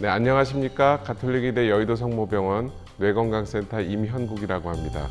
네, 안녕하십니까. 가톨릭의대 여의도 성모병원 뇌건강센터 임현국이라고 합니다.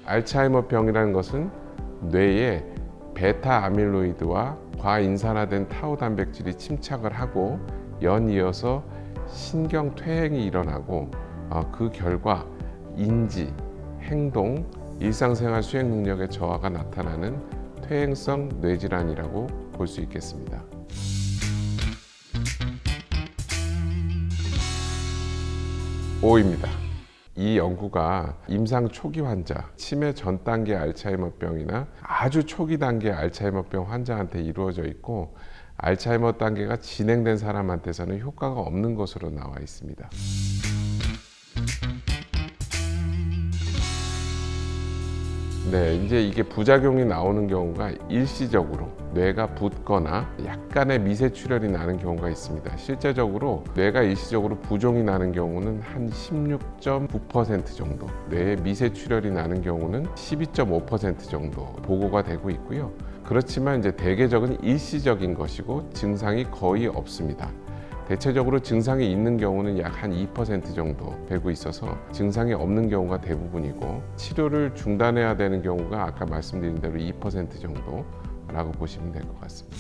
알츠하이머병이라는 것은 뇌에 베타 아밀로이드와 과인산화된 타우 단백질이 침착을 하고 연이어서 신경 퇴행이 일어나고 그 결과 인지, 행동, 일상생활 수행 능력의 저하가 나타나는 퇴행성 뇌질환이라고 볼 수 있겠습니다. O입니다. 이 연구가 임상 초기 환자, 치매 전 단계 알츠하이머병이나 아주 초기 단계 알츠하이머병 환자한테 이루어져 있고 알츠하이머 단계가 진행된 사람한테서는 효과가 없는 것으로 나와 있습니다. 네, 이제 이게 부작용이 나오는 경우가 일시적으로 뇌가 붓거나 약간의 미세 출혈이 나는 경우가 있습니다. 실제적으로 뇌가 일시적으로 부종이 나는 경우는 한 16.9% 정도, 뇌에 미세 출혈이 나는 경우는 12.5% 정도 보고가 되고 있고요. 그렇지만 이제 대개적은 일시적인 것이고 증상이 거의 없습니다. 대체적으로 증상이 있는 경우는 약 한 2% 정도 되고 있어서 증상이 없는 경우가 대부분이고 치료를 중단해야 되는 경우가 아까 말씀드린 대로 2% 정도라고 보시면 될 것 같습니다.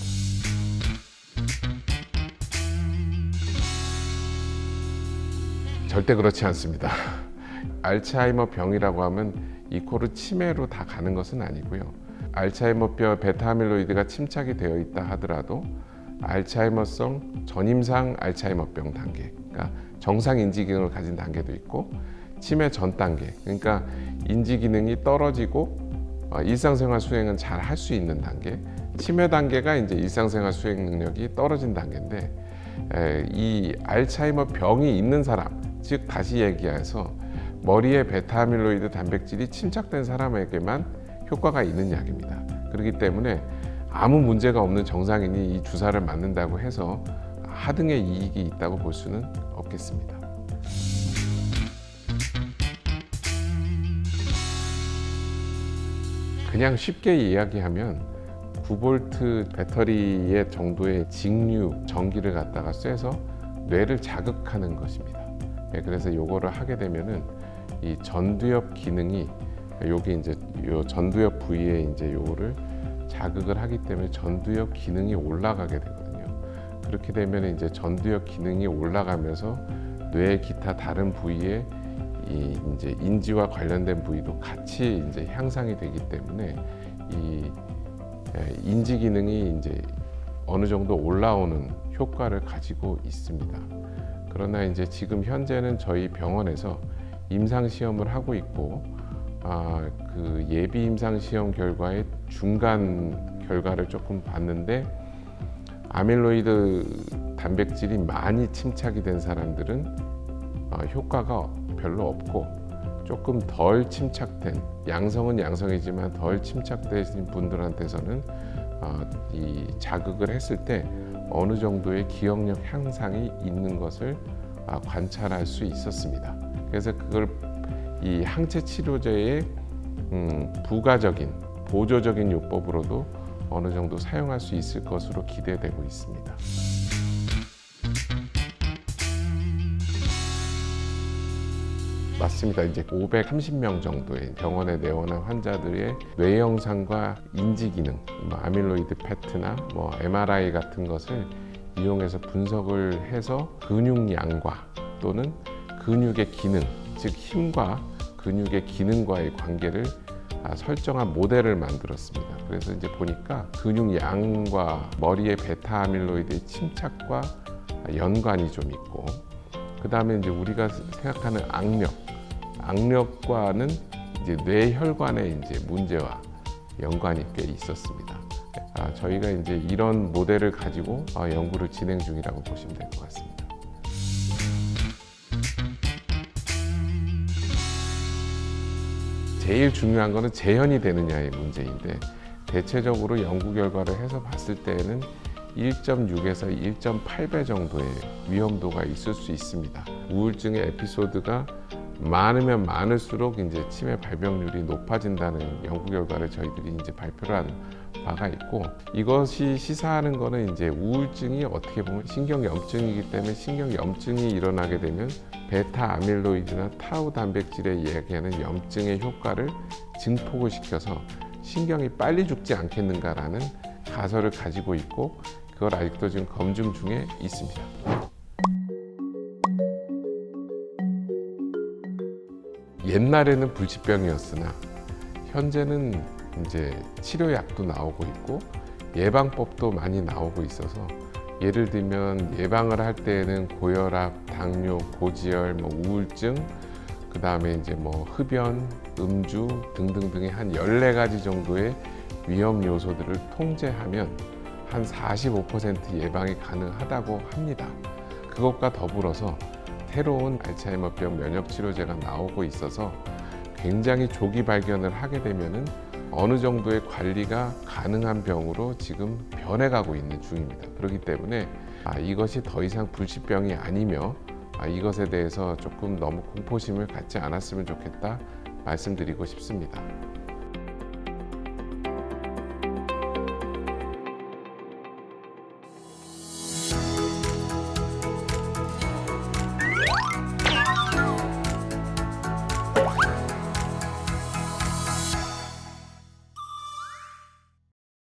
절대 그렇지 않습니다. 알츠하이머 병이라고 하면 이코르 치매로 다 가는 것은 아니고요. 알츠하이머병 베타 아밀로이드가 침착이 되어 있다 하더라도 알츠하이머성 전임상 알츠하이머병 단계, 그러니까 정상 인지 기능을 가진 단계도 있고 치매 전 단계, 그러니까 인지 기능이 떨어지고 일상생활 수행은 잘 할 수 있는 단계, 치매 단계가 이제 일상생활 수행 능력이 떨어진 단계인데 이 알츠하이머 병이 있는 사람, 즉 다시 얘기해서 머리에 베타 아밀로이드 단백질이 침착된 사람에게만 효과가 있는 약입니다. 그렇기 때문에 아무 문제가 없는 정상인이 이 주사를 맞는다고 해서 하등의 이익이 있다고 볼 수는 없겠습니다. 그냥 쉽게 이야기하면 9V 배터리의 정도의 직류 전기를 갖다가 쐬서 뇌를 자극하는 것입니다. 그래서 이거를 하게 되면은 이 전두엽 기능이 여기 이제 요 전두엽 부위에 이제 요거를 자극을 하기 때문에 전두엽 기능이 올라가게 되거든요. 그렇게 되면 이제 전두엽 기능이 올라가면서 뇌의 기타 다른 부위에 이 이제 인지와 관련된 부위도 같이 이제 향상이 되기 때문에 이 인지 기능이 이제 어느 정도 올라오는 효과를 가지고 있습니다. 그러나 이제 지금 현재는 저희 병원에서 임상 시험을 하고 있고 그 예비 임상 시험 결과의 중간 결과를 조금 봤는데 아밀로이드 단백질이 많이 침착이 된 사람들은 효과가 별로 없고 조금 덜 침착된, 양성은 양성이지만 덜 침착되신 분들한테서는 이 자극을 했을 때 어느 정도의 기억력 향상이 있는 것을 관찰할 수 있었습니다. 그래서 그걸 이 항체 치료제의 부가적인 보조적인 요법으로도 어느 정도 사용할 수 있을 것으로 기대되고 있습니다. 맞습니다. 이제 530명 정도의 병원에 내원한 환자들의 뇌 영상과 인지 기능, 아밀로이드 PET나 MRI 같은 것을 이용해서 분석을 해서 근육량과 또는 근육의 기능, 즉 힘과 근육의 기능과의 관계를 설정한 모델을 만들었습니다. 그래서 이제 보니까 근육량과 머리의 베타 아밀로이드의 침착과 연관이 좀 있고, 그 다음에 이제 우리가 생각하는 악력과는 이제 뇌혈관의 이제 문제와 연관이 꽤 있었습니다. 저희가 이제 이런 모델을 가지고 연구를 진행 중이라고 보시면 될 것 같습니다. 제일 중요한 거는 재현이 되느냐의 문제인데 대체적으로 연구 결과를 해서 봤을 때에는 1.6에서 1.8배 정도의 위험도가 있을 수 있습니다. 우울증의 에피소드가 많으면 많을수록 이제 치매 발병률이 높아진다는 연구 결과를 저희들이 이제 발표를 한 바가 있고, 이것이 시사하는 거는 이제 우울증이 어떻게 보면 신경염증이기 때문에 신경염증이 일어나게 되면 베타 아밀로이드나 타우 단백질에 이야기하는 염증의 효과를 증폭을 시켜서 신경이 빨리 죽지 않겠는가라는 가설을 가지고 있고, 그걸 아직도 지금 검증 중에 있습니다. 옛날에는 불치병이었으나 현재는 이제 치료약도 나오고 있고 예방법도 많이 나오고 있어서, 예를 들면 예방을 할 때에는 고혈압, 당뇨, 고지혈, 우울증, 그 다음에 이제 흡연, 음주 등등등의 한 14가지 정도의 위험 요소들을 통제하면 한 45% 예방이 가능하다고 합니다. 그것과 더불어서 새로운 알츠하이머병 면역치료제가 나오고 있어서 굉장히 조기 발견을 하게 되면은 어느 정도의 관리가 가능한 병으로 지금 변해가고 있는 중입니다. 그렇기 때문에 이것이 더 이상 불치병이 아니며 이것에 대해서 조금 너무 공포심을 갖지 않았으면 좋겠다 말씀드리고 싶습니다.